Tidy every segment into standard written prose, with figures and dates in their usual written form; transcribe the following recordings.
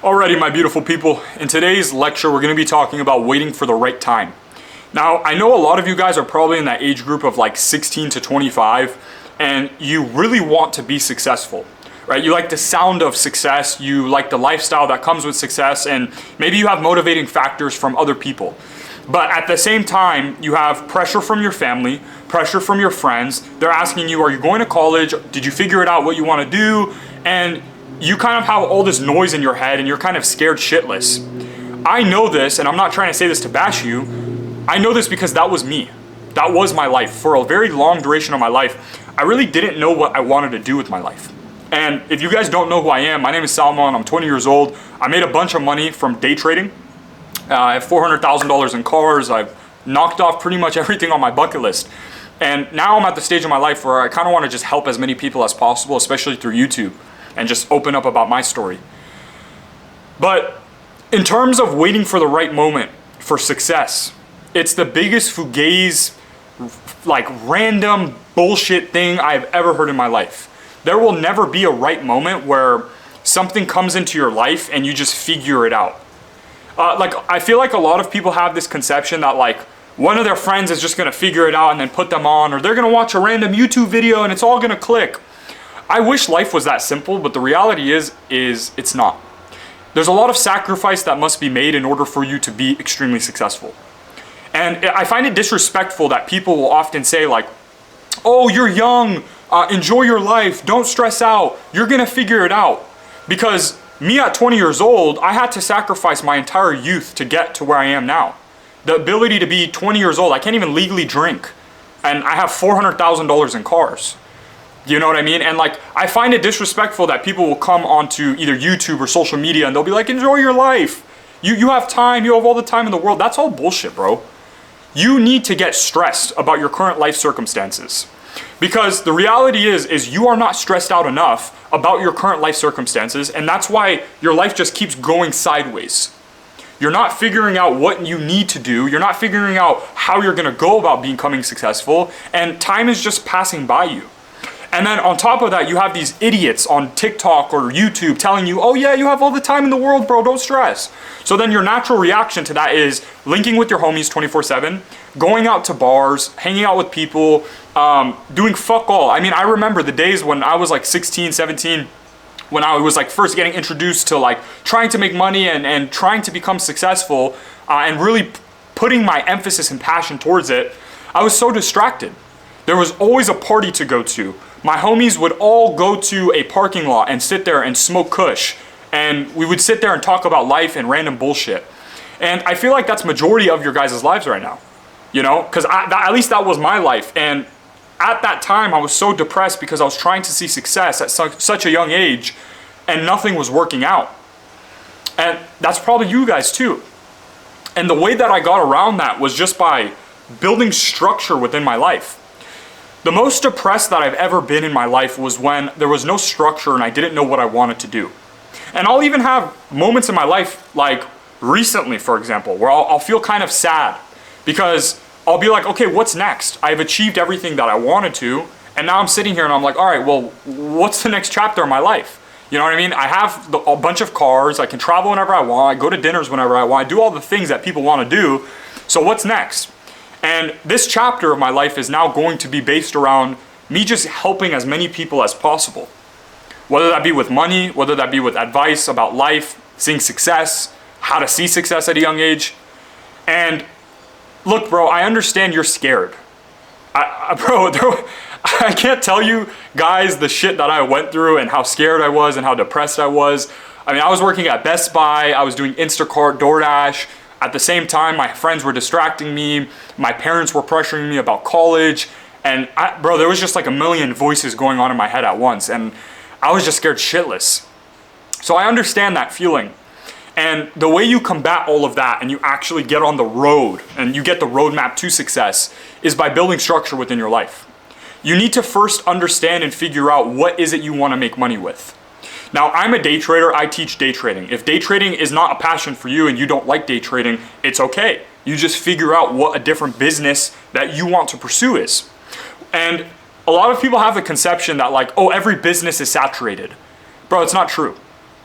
Alrighty, my beautiful people, in today's lecture we're going to be talking about waiting for the right time. Now, I know a lot of you guys are probably in that age group of like 16 to 25 and you really want to be successful, right? You like the sound of success, you like the lifestyle that comes with success, and maybe you have motivating factors from other people. But at the same time, you have pressure from your family, pressure from your friends. They're asking you, are you going to college? Did you figure it out what you want to do? And you kind of have all this noise in your head and you're kind of scared shitless. I know this, and I'm not trying to say this to bash you. I know this because that was me. That was my life. For a very long duration of my life, I really didn't know what I wanted to do with my life. And if you guys don't know who I am, my name is Salman. I'm 20 years old. I made a bunch of money from day trading. I have $400,000 in cars. I've knocked off pretty much everything on my bucket list. And now I'm at the stage of my life where I kind of want to just help as many people as possible, especially through YouTube, and just open up about my story. But in terms of waiting for the right moment for success, it's the biggest fugazi, like random bullshit thing I've ever heard in my life. There will never be a right moment where something comes into your life and you just figure it out. I feel like a lot of people have this conception that like one of their friends is just gonna figure it out and then put them on, or they're gonna watch a random YouTube video and it's all gonna click. I wish life was that simple, but the reality is it's not. There's a lot of sacrifice that must be made in order for you to be extremely successful. And I find it disrespectful that people will often say like, oh, you're young, enjoy your life, don't stress out, you're gonna figure it out. Because me at 20 years old, I had to sacrifice my entire youth to get to where I am now. The ability to be 20 years old, I can't even legally drink, and I have $400,000 in cars. You know what I mean? And like, I find it disrespectful that people will come onto either YouTube or social media and they'll be like, enjoy your life. You have time, you have all the time in the world. That's all bullshit, bro. You need to get stressed about your current life circumstances. Because the reality is you are not stressed out enough about your current life circumstances, and that's why your life just keeps going sideways. You're not figuring out what you need to do, you're not figuring out how you're gonna go about becoming successful, and time is just passing by you. And then on top of that, you have these idiots on TikTok or YouTube telling you, oh yeah, you have all the time in the world, bro, don't stress. So then your natural reaction to that is linking with your homies 24/7, going out to bars, hanging out with people, doing fuck all. I mean, I remember the days when I was like 16, 17, when I was like first getting introduced to like trying to make money and trying to become successful and really putting my emphasis and passion towards it. I was so distracted. There was always a party to go to. My homies would all go to a parking lot and sit there and smoke kush. And we would sit there and talk about life and random bullshit. And I feel like that's majority of your guys' lives right now. You know, because at least that was my life. And at that time, I was so depressed because I was trying to see success at such a young age and nothing was working out. And that's probably you guys too. And the way that I got around that was just by building structure within my life. The most depressed that I've ever been in my life was when there was no structure and I didn't know what I wanted to do. And I'll even have moments in my life, like recently, for example, where I'll feel kind of sad because I'll be like, okay, what's next? I've achieved everything that I wanted to, and now I'm sitting here and I'm like, all right, well, what's the next chapter of my life? You know what I mean? I have a bunch of cars, I can travel whenever I want, I go to dinners whenever I want, I do all the things that people want to do, so what's next? And this chapter of my life is now going to be based around me just helping as many people as possible. Whether that be with money, whether that be with advice about life, seeing success, how to see success at a young age. And look, bro, I understand you're scared. I can't tell you guys the shit that I went through and how scared I was and how depressed I was. I mean, I was working at Best Buy, I was doing Instacart, DoorDash. At the same time, my friends were distracting me. My parents were pressuring me about college. And bro, there was just like a million voices going on in my head at once. And I was just scared shitless. So I understand that feeling. And the way you combat all of that and you actually get on the road and you get the roadmap to success is by building structure within your life. You need to first understand and figure out what is it you want to make money with. Now, I'm a day trader, I teach day trading. If day trading is not a passion for you and you don't like day trading, it's okay. You just figure out what a different business that you want to pursue is. And a lot of people have the conception that like, oh, every business is saturated. Bro, it's not true.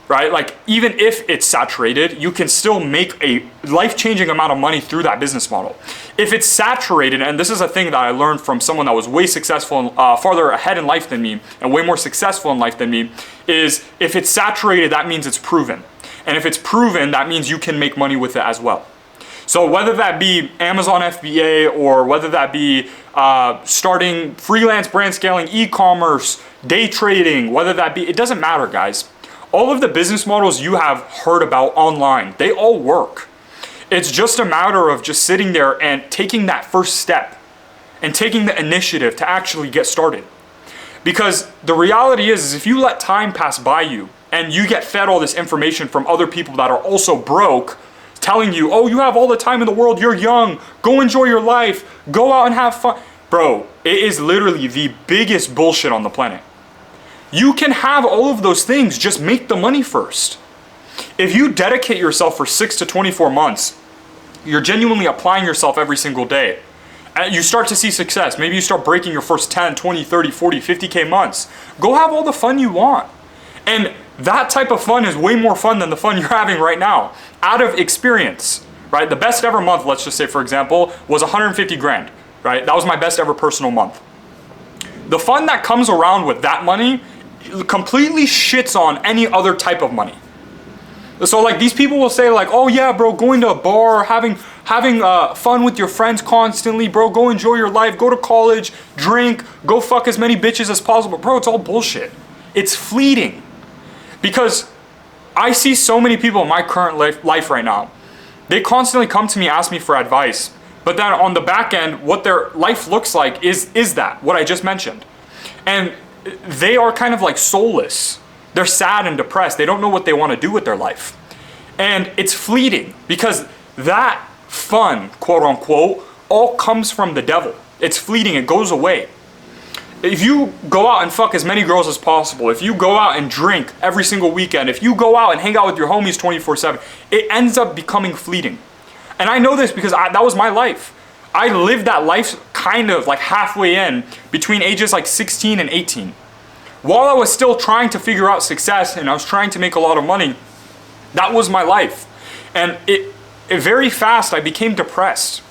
right? Like even if it's saturated, you can still make a life-changing amount of money through that business model. If it's saturated, and this is a thing that I learned from someone that was way successful, farther ahead in life than me, and way more successful in life than me, is if it's saturated, that means it's proven. And if it's proven, that means you can make money with it as well. So whether that be Amazon FBA or whether that be starting freelance brand scaling, e-commerce, day trading, whether that be, it doesn't matter, guys. All of the business models you have heard about online, they all work. It's just a matter of just sitting there and taking that first step and taking the initiative to actually get started. Because the reality is if you let time pass by you and you get fed all this information from other people that are also broke, telling you, oh, you have all the time in the world, you're young, go enjoy your life, go out and have fun. Bro, it is literally the biggest bullshit on the planet. You can have all of those things, just make the money first. If you dedicate yourself for 6 to 24 months, you're genuinely applying yourself every single day, and you start to see success. Maybe you start breaking your first 10, 20, 30, 40, 50K months. Go have all the fun you want. And that type of fun is way more fun than the fun you're having right now, out of experience, right? The best ever month, let's just say for example, was 150 grand, right? That was my best ever personal month. The fun that comes around with that money completely shits on any other type of money. So like these people will say like, oh yeah, bro, going to a bar, having fun with your friends constantly, bro, go enjoy your life, go to college, drink, go fuck as many bitches as possible. Bro, it's all bullshit. It's fleeting. Because I see so many people in my current life right now. They constantly come to me, ask me for advice. But then on the back end, what their life looks like is that, what I just mentioned. And they are kind of like soulless. They're sad and depressed. They don't know what they want to do with their life. And it's fleeting because that fun, quote unquote, all comes from the devil. It's fleeting, it goes away. If you go out and fuck as many girls as possible, if you go out and drink every single weekend, if you go out and hang out with your homies 24/7, it ends up becoming fleeting. And I know this because that was my life. I lived that life kind of like halfway in between ages like 16 and 18. While I was still trying to figure out success and I was trying to make a lot of money, that was my life. And it very fast I became depressed.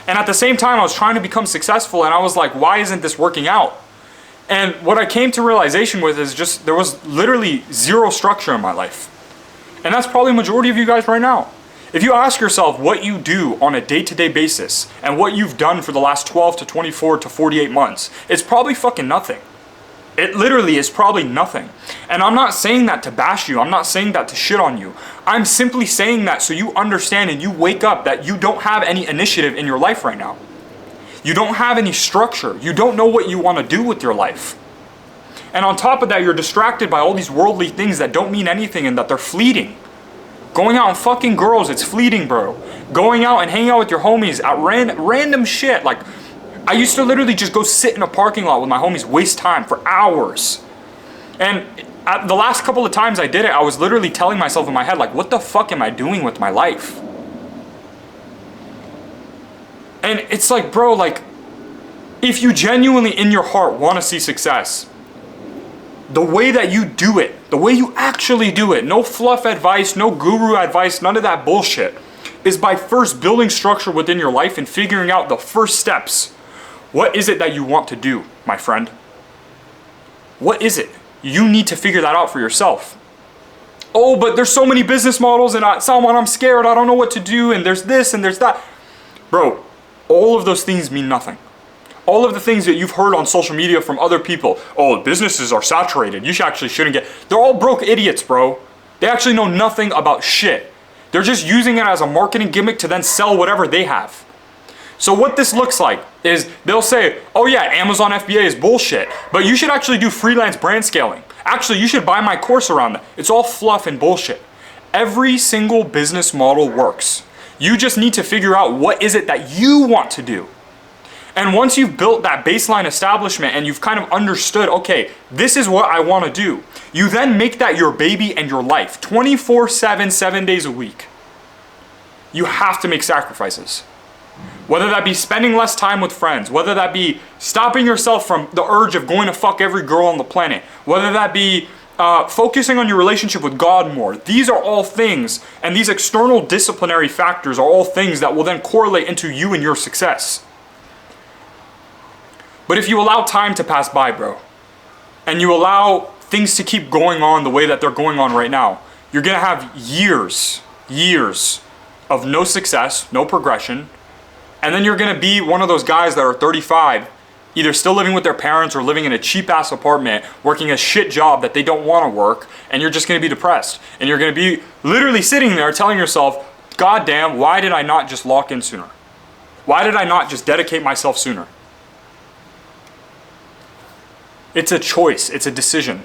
And at the same time I was trying to become successful and I was like, why isn't this working out? And what I came to realization with is just there was literally zero structure in my life. And that's probably the majority of you guys right now. If you ask yourself what you do on a day-to-day basis and what you've done for the last 12 to 24 to 48 months, it's probably fucking nothing. It literally is probably nothing. And I'm not saying that to bash you. I'm not saying that to shit on you. I'm simply saying that so you understand and you wake up that you don't have any initiative in your life right now. You don't have any structure. You don't know what you want to do with your life. And on top of that, you're distracted by all these worldly things that don't mean anything and that they're fleeting. Going out and fucking girls, it's fleeting, bro. Going out and hanging out with your homies at random shit. Like, I used to literally just go sit in a parking lot with my homies, waste time for hours. And the last couple of times I did it, I was literally telling myself in my head, like, what the fuck am I doing with my life? And it's like, bro, like, if you genuinely in your heart want to see success, the way that you do it, the way you actually do it, no fluff advice, no guru advice, none of that bullshit, is by first building structure within your life and figuring out the first steps. What is it that you want to do, my friend? What is it? You need to figure that out for yourself. Oh, but there's so many business models and I'm scared, I don't know what to do, and there's this and there's that. Bro, all of those things mean nothing. All of the things that you've heard on social media from other people, oh, businesses are saturated, you actually shouldn't get, they're all broke idiots, bro. They actually know nothing about shit. They're just using it as a marketing gimmick to then sell whatever they have. So what this looks like is they'll say, oh yeah, Amazon FBA is bullshit, but you should actually do freelance brand scaling. Actually, you should buy my course around that. It's all fluff and bullshit. Every single business model works. You just need to figure out what is it that you want to do. And once you've built that baseline establishment and you've kind of understood, okay, this is what I want to do, you then make that your baby and your life 24/7, 7 days a week. You have to make sacrifices. Whether that be spending less time with friends, whether that be stopping yourself from the urge of going to fuck every girl on the planet, whether that be focusing on your relationship with God more. These are all things, and these external disciplinary factors are all things that will then correlate into you and your success. But if you allow time to pass by, bro, and you allow things to keep going on the way that they're going on right now, you're going to have years of no success, no progression, and then you're going to be one of those guys that are 35, either still living with their parents or living in a cheap-ass apartment, working a shit job that they don't want to work, and you're just going to be depressed. And you're going to be literally sitting there telling yourself, God damn, why did I not just lock in sooner? Why did I not just dedicate myself sooner? It's a choice. It's a decision.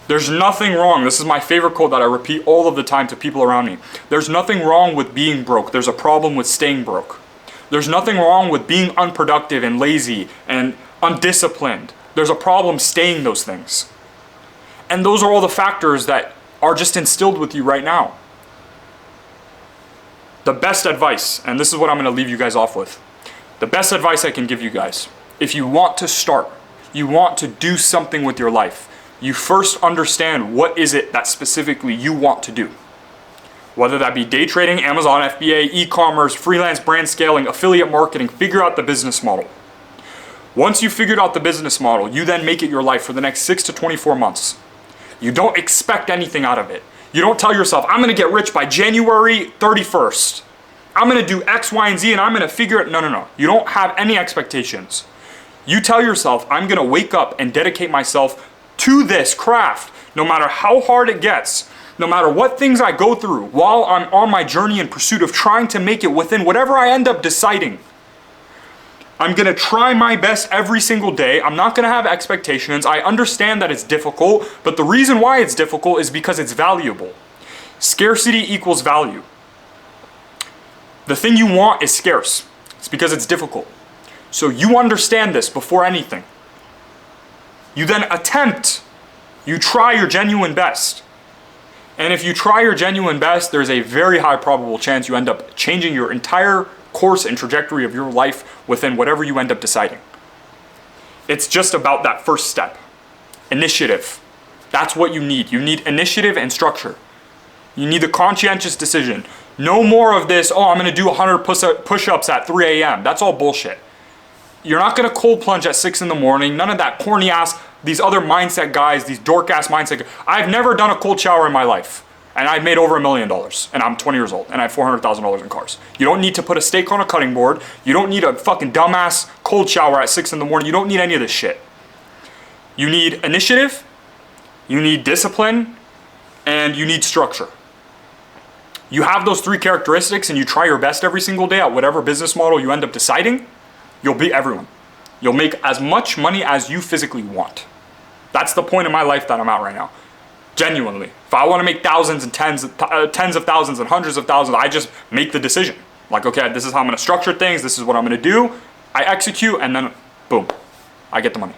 There's nothing wrong. This is my favorite quote that I repeat all of the time to people around me. There's nothing wrong with being broke. There's a problem with staying broke. There's nothing wrong with being unproductive and lazy and undisciplined. There's a problem staying those things. And those are all the factors that are just instilled with you right now. The best advice, and this is what I'm going to leave you guys off with. The best advice I can give you guys, if you want to start, you want to do something with your life, you first understand what is it that specifically you want to do. Whether that be day trading, Amazon FBA, e-commerce, freelance brand scaling, affiliate marketing, figure out the business model. Once you've figured out the business model, you then make it your life for the next 6 to 24 months. You don't expect anything out of it. You don't tell yourself, I'm going to get rich by January 31st. I'm going to do X, Y, and Z, and I'm going to figure it. No. You don't have any expectations. You tell yourself, I'm going to wake up and dedicate myself to this craft, no matter how hard it gets. No matter what things I go through while I'm on my journey in pursuit of trying to make it within whatever I end up deciding. I'm going to try my best every single day. I'm not going to have expectations. I understand that it's difficult, but the reason why it's difficult is because it's valuable. Scarcity equals value. The thing you want is scarce. It's because it's difficult. So you understand this before anything. You then attempt. You try your genuine best. And if you try your genuine best, there's a very high probable chance you end up changing your entire course and trajectory of your life within whatever you end up deciding. It's just about that first step. Initiative. That's what you need. You need initiative and structure. You need the conscientious decision. No more of this, oh, I'm going to do 100 push-ups at 3 a.m. That's all bullshit. You're not going to cold plunge at 6 in the morning. None of that corny ass, these other mindset guys, these dork ass mindset guys. I've never done a cold shower in my life. And I've made over $1 million. And I'm 20 years old. And I have $400,000 in cars. You don't need to put a steak on a cutting board. You don't need a fucking dumbass cold shower at 6 in the morning. You don't need any of this shit. You need initiative. You need discipline. And you need structure. You have those 3 characteristics and you try your best every single day at whatever business model you end up deciding. You'll beat everyone. You'll make as much money as you physically want. That's the point in my life that I'm at right now. Genuinely. If I want to make thousands and tens of thousands and hundreds of thousands, I just make the decision. Like, okay, this is how I'm going to structure things. This is what I'm going to do. I execute and then boom, I get the money.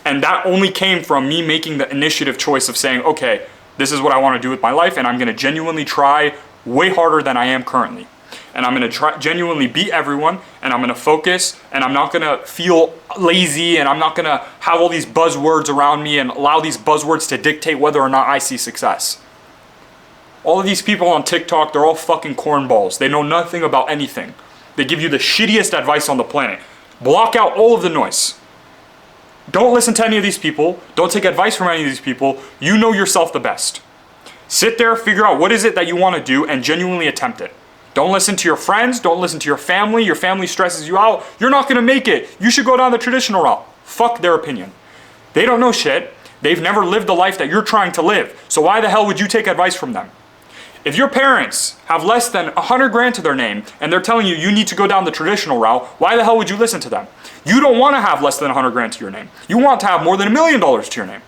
And that only came from me making the initiative choice of saying, okay, this is what I want to do with my life and I'm going to genuinely try way harder than I am currently. And I'm going to try genuinely beat everyone, and I'm going to focus, and I'm not going to feel lazy, and I'm not going to have all these buzzwords around me and allow these buzzwords to dictate whether or not I see success. All of these people on TikTok, they're all fucking cornballs. They know nothing about anything. They give you the shittiest advice on the planet. Block out all of the noise. Don't listen to any of these people. Don't take advice from any of these people. You know yourself the best. Sit there, figure out what is it that you want to do, and genuinely attempt it. Don't listen to your friends. Don't listen to your family. Your family stresses you out. You're not going to make it. You should go down the traditional route. Fuck their opinion. They don't know shit. They've never lived the life that you're trying to live. So why the hell would you take advice from them? If your parents have less than 100 grand to their name and they're telling you you need to go down the traditional route, why the hell would you listen to them? You don't want to have less than 100 grand to your name. You want to have more than $1 million to your name.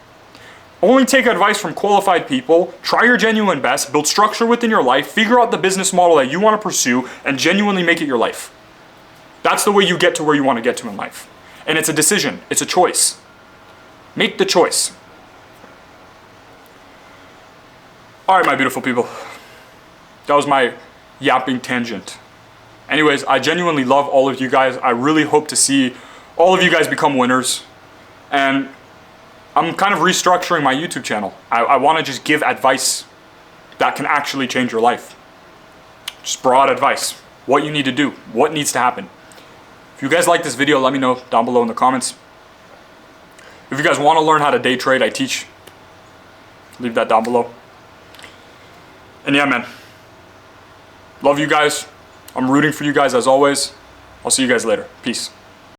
Only take advice from qualified people, try your genuine best, build structure within your life, figure out the business model that you want to pursue, and genuinely make it your life. That's the way you get to where you want to get to in life. And it's a decision. It's a choice. Make the choice. All right, my beautiful people. That was my yapping tangent. Anyways, I genuinely love all of you guys. I really hope to see all of you guys become winners. And I'm kind of restructuring my YouTube channel. I want to just give advice that can actually change your life. Just broad advice. What you need to do. What needs to happen. If you guys like this video, let me know down below in the comments. If you guys want to learn how to day trade, I teach. Leave that down below. And yeah, man. Love you guys. I'm rooting for you guys as always. I'll see you guys later. Peace.